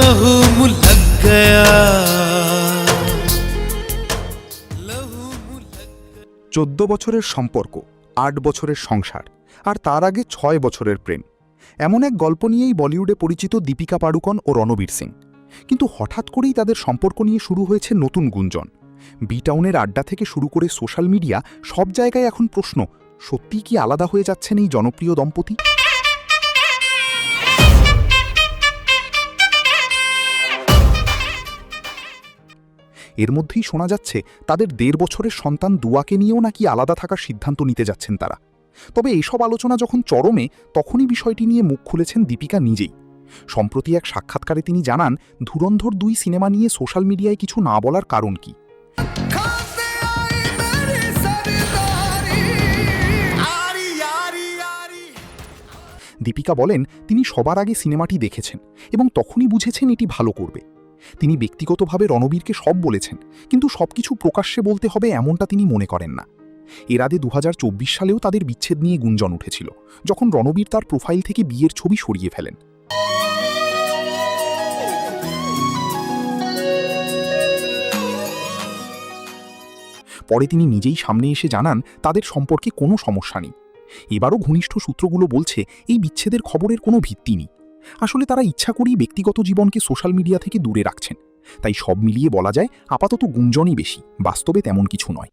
लहू मुँह लग गया। 14 বছরের সম্পর্ক, 8 বছরের সংসার, আর তার আগে 6 বছরের প্রেম, এমন এক গল্প নিয়েই বলিউডে পরিচিত দীপিকা পাড়ুকোন ও রণবীর সিং। কিন্তু হঠাৎ করেই তাদের সম্পর্ক নিয়ে শুরু হয়েছে নতুন গুঞ্জন। বি টাউনের আড্ডা থেকে শুরু করে সোশ্যাল মিডিয়া, সব জায়গায় এখন প্রশ্ন, সত্যিই কি আলাদা হয়ে যাচ্ছেন এই জনপ্রিয় দম্পতি? এর মধ্যেই শোনা যাচ্ছে তাদের 1.5 বছরের সন্তান দুয়াকে নিয়েও নাকি আলাদা থাকার সিদ্ধান্ত নিতে যাচ্ছেন তারা। তবে এইসব আলোচনা যখন চরমে, তখনই বিষয়টি নিয়ে মুখ খুলেছেন দীপিকা নিজেই। সম্প্রতি এক সাক্ষাৎকারে তিনি জানান, ধুরন্ধর 2 সিনেমা নিয়ে সোশ্যাল মিডিয়ায় কিছু না বলার কারণ কি। দীপিকা বলেন, তিনি সবার আগে সিনেমাটি দেখেছেন এবং তখনই বুঝেছেন এটি ভালো করবে। তিনি ব্যক্তিগতভাবে রণবীরকে সব বলেছেন, কিন্তু সবকিছু প্রকাশ্যে বলতে হবে এমনটা তিনি মনে করেন না। এর আগে 2024 সালেও তাদের বিচ্ছেদ নিয়ে গুঞ্জন উঠেছিল, যখন রণবীর তার প্রোফাইল থেকে বিয়ের ছবি সরিয়ে ফেলেন। পরে তিনি নিজেই সামনে এসে জানান, তাদের সম্পর্কে কোনো সমস্যা নেই। এবারও ঘনিষ্ঠ সূত্রগুলো বলছে, এই বিচ্ছেদের খবরের কোনো ভিত্তি নেই। আসলে তারা ইচ্ছা করেই ব্যক্তিগত জীবনকে সোশ্যাল মিডিয়া থেকে দূরে রাখছেন। তাই সব মিলিয়ে বলা যায়, আপাতত গুঞ্জনই বেশি, বাস্তবে তেমন কিছু নয়।